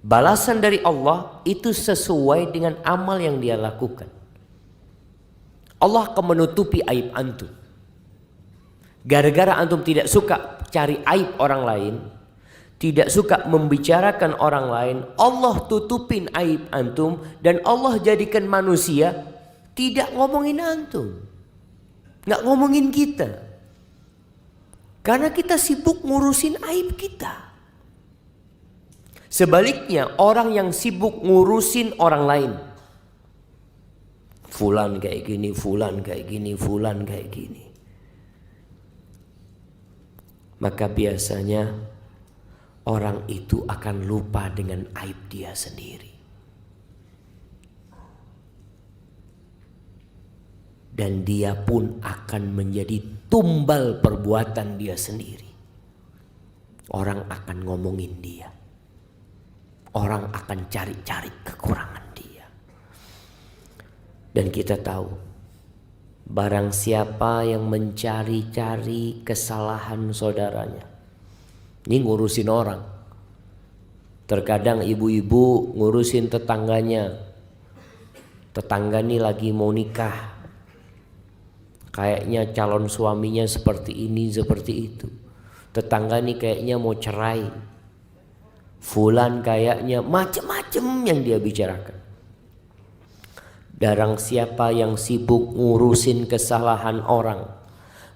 Balasan dari Allah itu sesuai dengan amal yang dia lakukan. Allah akan menutupi aib antum. Gara-gara antum tidak suka cari aib orang lain, tidak suka membicarakan orang lain, Allah tutupin aib antum dan Allah jadikan manusia tidak ngomongin antum, nggak ngomongin kita, karena kita sibuk ngurusin aib kita. Sebaliknya orang yang sibuk ngurusin orang lain, fulan kayak gini, fulan kayak gini, fulan kayak gini, maka biasanya orang itu akan lupa dengan aib dia sendiri. Dan dia pun akan menjadi tumbal perbuatan dia sendiri. Orang akan ngomongin dia. Orang akan cari-cari kekurangan dia. Dan kita tahu, barang siapa yang mencari-cari kesalahan saudaranya, ini ngurusin orang. Terkadang ibu-ibu ngurusin tetangganya. Tetangga ini lagi mau nikah, kayaknya calon suaminya seperti ini, seperti itu. Tetangga ini kayaknya mau cerai. Fulan kayaknya macam-macam yang dia bicarakan. Barang siapa yang sibuk ngurusin kesalahan orang,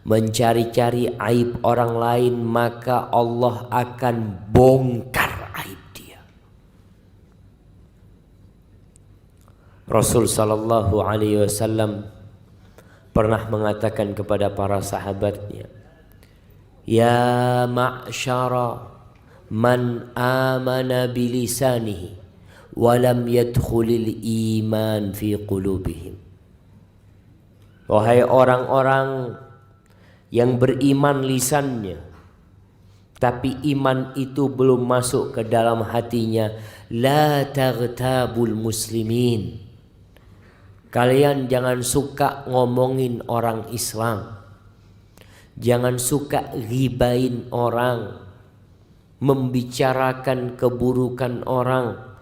mencari-cari aib orang lain, maka Allah akan bongkar aib dia. Rasul sallallahu alaihi wasallam pernah mengatakan kepada para sahabatnya, ya ma'syara man amana bilisanihi walam yadkhulil iman fi qulubihim. Wahai orang-orang yang beriman lisannya, tapi iman itu belum masuk ke dalam hatinya, la taghtabul muslimin. Kalian jangan suka ngomongin orang Islam, jangan suka ghibain orang, membicarakan keburukan orang.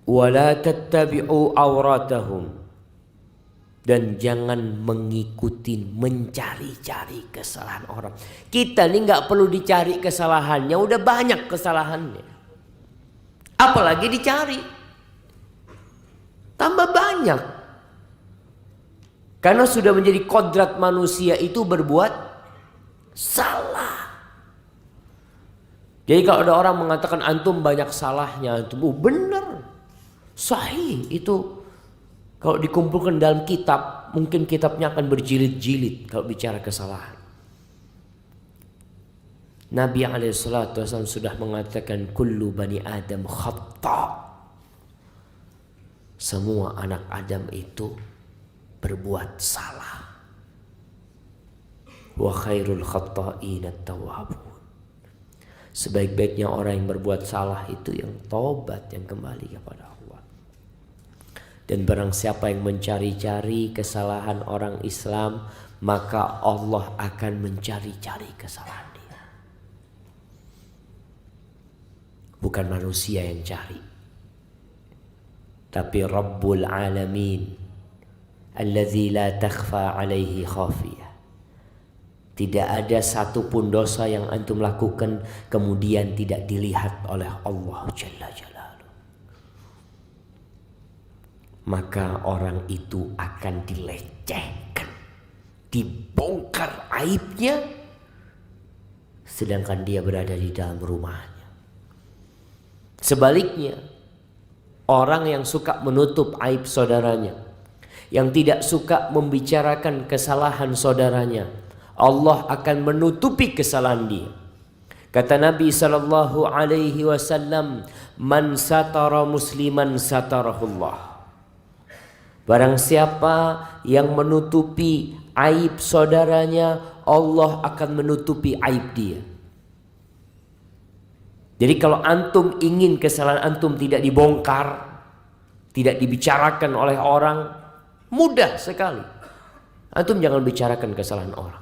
Wala tattabi'u awratahum, dan jangan mengikuti, mencari-cari kesalahan orang. Kita ini nggak perlu dicari kesalahannya, udah banyak kesalahannya. Apalagi dicari, tambah banyak. Karena sudah menjadi kodrat manusia itu berbuat salah. Jadi kalau ada orang mengatakan antum banyak salahnya, antum benar, sahih itu. Kalau dikumpulkan dalam kitab, mungkin kitabnya akan berjilid-jilid kalau bicara kesalahan. Nabi SAW sudah mengatakan kullu bani Adam khata'. Semua anak Adam itu berbuat salah. Wa khairul khata'in at-tawwabun. Sebaik-baiknya orang yang berbuat salah itu yang taubat, yang kembali kepada Allah. Dan barang siapa yang mencari-cari kesalahan orang Islam, maka Allah akan mencari-cari kesalahan dia. Bukan manusia yang cari, tapi Rabbul Alamin, allazi la takhfa alaihi khafiyah. Tidak ada satupun dosa yang antum lakukan kemudian tidak dilihat oleh Allah Jalla Jalaluhu. Maka orang itu akan dilecehkan, dibongkar aibnya, sedangkan dia berada di dalam rumahnya. Sebaliknya, orang yang suka menutup aib saudaranya, yang tidak suka membicarakan kesalahan saudaranya, Allah akan menutupi kesalahan dia. Kata Nabi sallallahu alaihi wasallam, "Man satara musliman satarahullah." Barang siapa yang menutupi aib saudaranya, Allah akan menutupi aib dia. Jadi kalau antum ingin kesalahan antum tidak dibongkar, tidak dibicarakan oleh orang, mudah sekali. Antum jangan bicarakan kesalahan orang.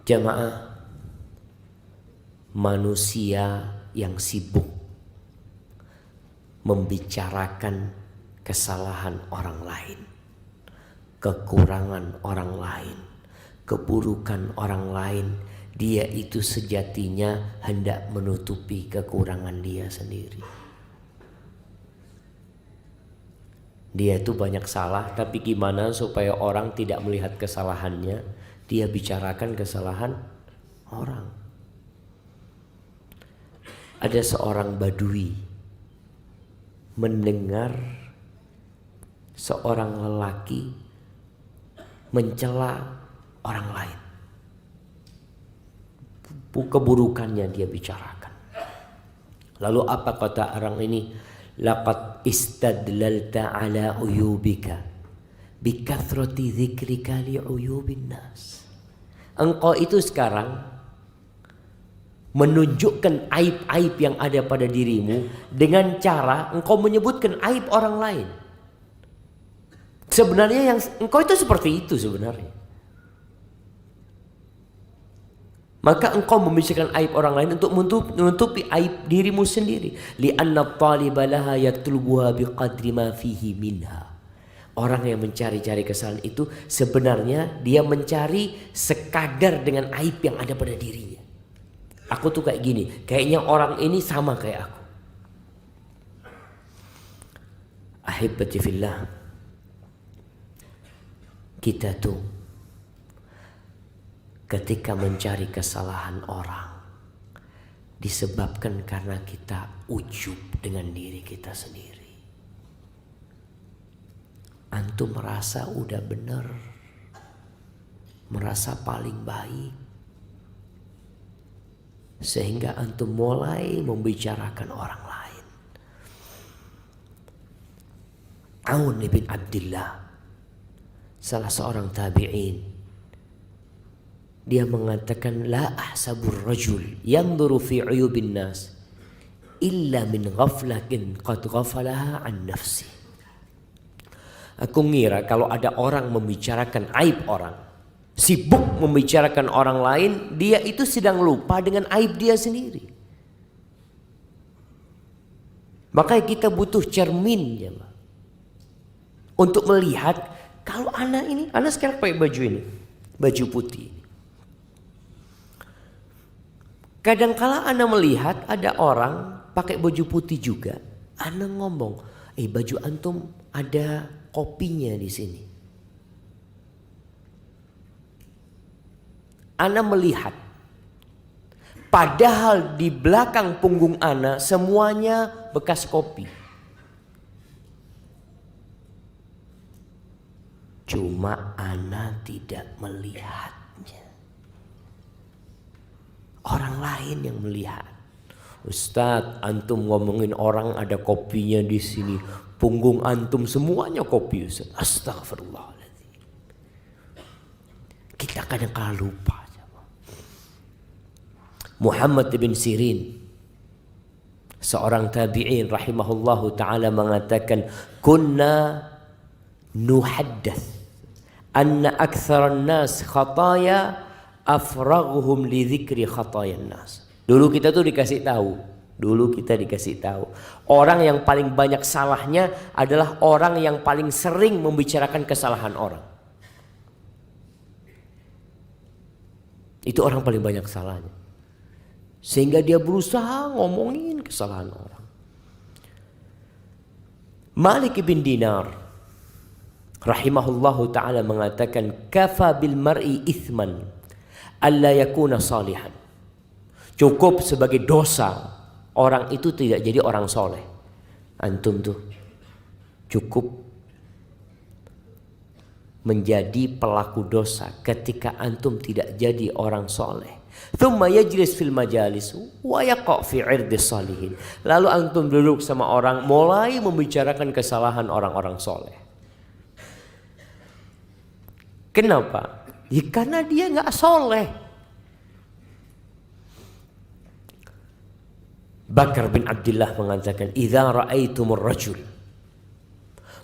Jamaah, manusia yang sibuk membicarakan kesalahan orang lain, kekurangan orang lain, keburukan orang lain, dia itu sejatinya hendak menutupi kekurangan dia sendiri. Dia itu banyak salah, tapi gimana supaya orang tidak melihat kesalahannya? Dia bicarakan kesalahan orang. Ada seorang badui mendengar seorang lelaki mencela orang lain. Keburukannya dia bicarakan. Lalu apa kata orang ini? Laqad istadlalta ala uyubika bikathrati dzikrika li uyubin nas. Engkau itu sekarang menunjukkan aib-aib yang ada pada dirimu dengan cara engkau menyebutkan aib orang lain. Sebenarnya yang engkau itu seperti itu sebenarnya. Maka engkau membicarakan aib orang lain untuk menutupi aib dirimu sendiri. Li'anna at-taliba laha yatlubuha biqadri ma fihi minha. Orang yang mencari-cari kesalahan itu sebenarnya dia mencari sekadar dengan aib yang ada pada dirinya. Aku tuh kayak gini, kayaknya orang ini sama kayak aku. Ahibati fillah, kita tuh ketika mencari kesalahan orang disebabkan karena kita ujub dengan diri kita sendiri. Antum merasa udah bener, merasa paling baik, sehingga antum mulai membicarakan orang lain. Aun bin Abdullah, salah seorang tabi'in, dia mengatakan, la ahsabur rajul yanzuru fi uyubin nas illa min ghaflatin qad ghafalaha an nafsi. Aku ngira kalau ada orang membicarakan aib orang, sibuk membicarakan orang lain, dia itu sedang lupa dengan aib dia sendiri. Makanya kita butuh cermin ya, untuk melihat kalau anak ini, anak sekarang pakai baju ini, baju putih. Kadangkala anak melihat ada orang pakai baju putih juga, anak ngomong, baju antum ada kopinya di sini. Ana melihat, padahal di belakang punggung Ana semuanya bekas kopi. Cuma Ana tidak melihatnya. Orang lain yang melihat. Ustadz, antum ngomongin orang ada kopinya di sini, punggung antum semuanya kopi, Ustadz. Astagfirullahaladzim. Kita kadang-kadang lupa. Muhammad bin Sirin, seorang tabi'in rahimahullahu ta'ala, mengatakan, kunna nuhaddath anna aktsaran nas khataya afraghuhum li dzikri khatayan nas. Dulu kita dikasih tahu, orang yang paling banyak salahnya adalah orang yang paling sering membicarakan kesalahan orang. Itu orang paling banyak salahnya. Sehingga dia berusaha ngomongin kesalahan orang. Malik bin Dinar rahimahullahu ta'ala mengatakan, kafa bil mar'i ithman alla yakuna salihan. Cukup sebagai dosa orang itu tidak jadi orang soleh. Antum tuh cukup menjadi pelaku dosa ketika antum tidak jadi orang soleh. Thumma yajlis fil majalis wa yaqa fi 'irdis salihin. Lalu antum duduk sama orang, mulai membicarakan kesalahan orang-orang soleh. Kenapa? Ya karena dia nggak soleh. Bakar bin Abdullah mengatakan, idza ra'aitumur rajul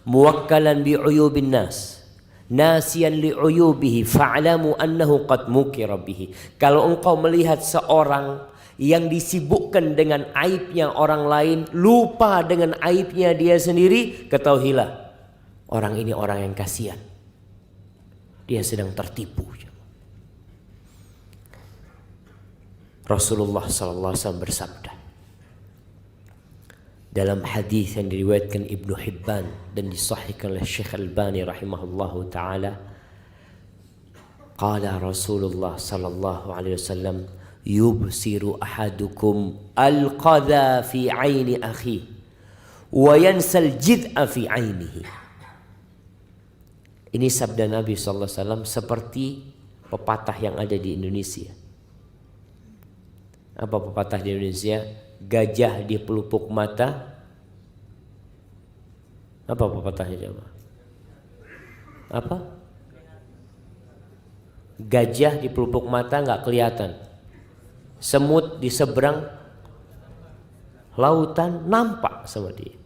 muwakkalan bi 'uyubin nas nasiyan li'uyubihi fa'lamu annahu qad mukira bihi. Kalau engkau melihat seorang yang disibukkan dengan aibnya orang lain, lupa dengan aibnya dia sendiri, ketahuilah orang ini orang yang kasihan. Dia sedang tertipu. Rasulullah SAW bersabda dalam hadis yang diriwayatkan Ibnu Hibban dan disahihkan oleh Syekh Albani rahimahullahu taala, qala Rasulullah sallallahu alaihi wasallam, yubsiru ahadukum al-qadha fi aini akhi wa yansal jid'a fi ainihi. Ini sabda Nabi sallallahu alaihi wasallam seperti pepatah yang ada di Indonesia. Apa pepatah di Indonesia? Gajah di pelupuk mata. Apa pepatahnya coba? Apa? Gajah di pelupuk mata nggak kelihatan. Semut di seberang lautan nampak sama dia.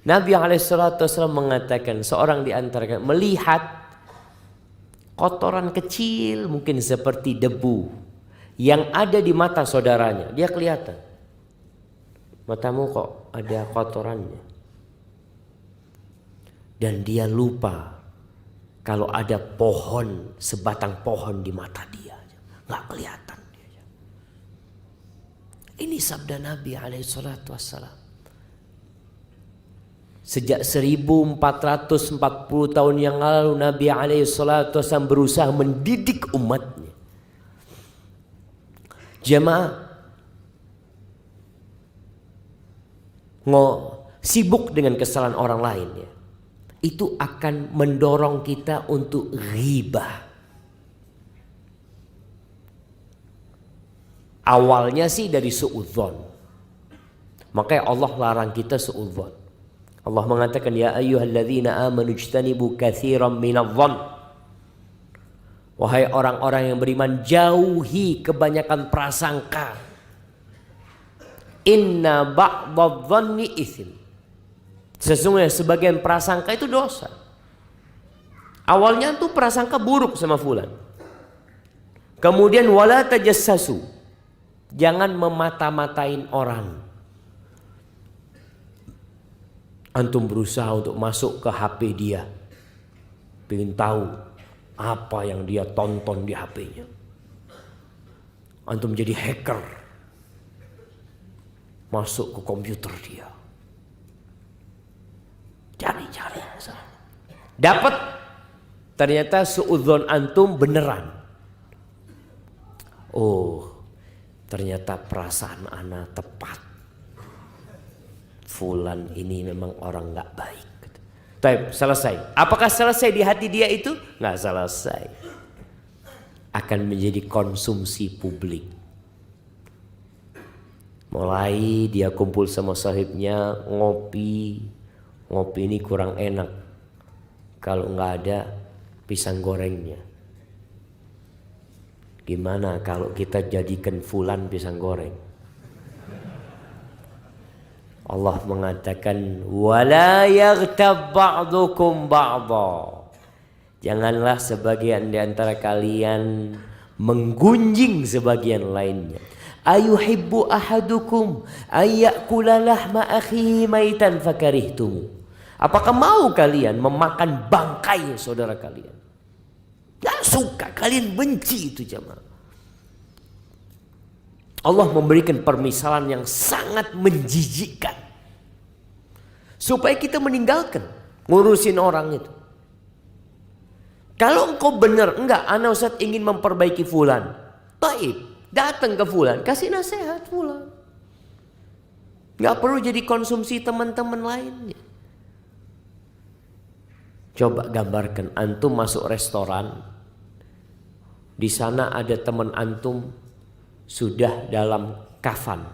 Nabi SAW mengatakan seorang di antara kalian melihat kotoran kecil mungkin seperti debu yang ada di mata saudaranya, dia kelihatan. Matamu kok ada kotorannya. Dan dia lupa kalau ada pohon, sebatang pohon di mata dia, nggak kelihatan. Ini sabda Nabi SAW. Sejak 1440 tahun yang lalu Nabi SAW berusaha mendidik umatnya. Jemaah, sibuk dengan kesalahan orang lain ya, itu akan mendorong kita untuk ghibah. Awalnya sih dari suudzon. Makanya Allah larang kita suudzon. Allah mengatakan ya ayyuhalladzina amanu ijtanibu katsiran minadh-dhann. Wahai orang-orang yang beriman, jauhi kebanyakan prasangka. Inna ba'dadh-dhanni itsim. Sesungguhnya sebagian prasangka itu dosa. Awalnya tuh prasangka buruk sama fulan. Kemudian wala tajassasu. Jangan memata-matain orang. Antum berusaha untuk masuk ke HP dia. Pengen tahu apa yang dia tonton di HP-nya. Antum jadi hacker. Masuk ke komputer dia. Cari-cari. Dapat. Ternyata suudzon antum beneran. Oh, ternyata perasaan ana tepat. Fulan ini memang orang gak baik. Taib, selesai. Apakah selesai di hati dia itu? Nggak selesai. Akan menjadi konsumsi publik. Mulai dia kumpul sama sahibnya, ngopi. Ngopi ini kurang enak. Kalau nggak ada pisang gorengnya. Gimana kalau kita jadikan fulan pisang goreng? Allah mengatakan wala yaghtab ba'dukum ba'dha. Janganlah sebagian di antara kalian menggunjing sebagian lainnya. Ayuhibbu ahadukum ayyakula lahma akhihi maitan fakarihtum. Apakah mau kalian memakan bangkai saudara kalian? Gak suka, kalian benci itu jemaah. Allah memberikan permisalan yang sangat menjijikkan. Supaya kita meninggalkan ngurusin orang itu. Kalau engkau benar, enggak, ana Ustaz ingin memperbaiki fulan. Taib, datang ke fulan, kasih nasihat fulan. Enggak perlu jadi konsumsi teman-teman lainnya. Coba gambarkan antum masuk restoran. Di sana ada teman antum sudah dalam kafan.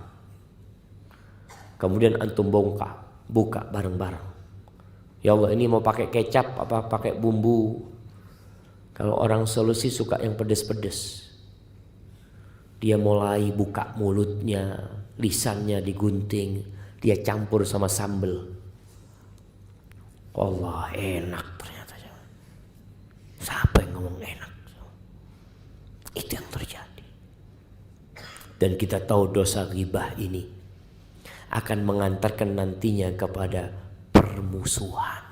Kemudian antum buka bareng-bareng. Ya Allah, ini mau pakai kecap apa pakai bumbu? Kalau orang solusi suka yang pedes-pedes. Dia mulai buka mulutnya, lisannya digunting, dia campur sama sambal. Allah, enak ternyata. Siapa yang ngomong enak? Itu yang terjadi. Dan kita tahu dosa ghibah ini akan mengantarkan nantinya kepada permusuhan.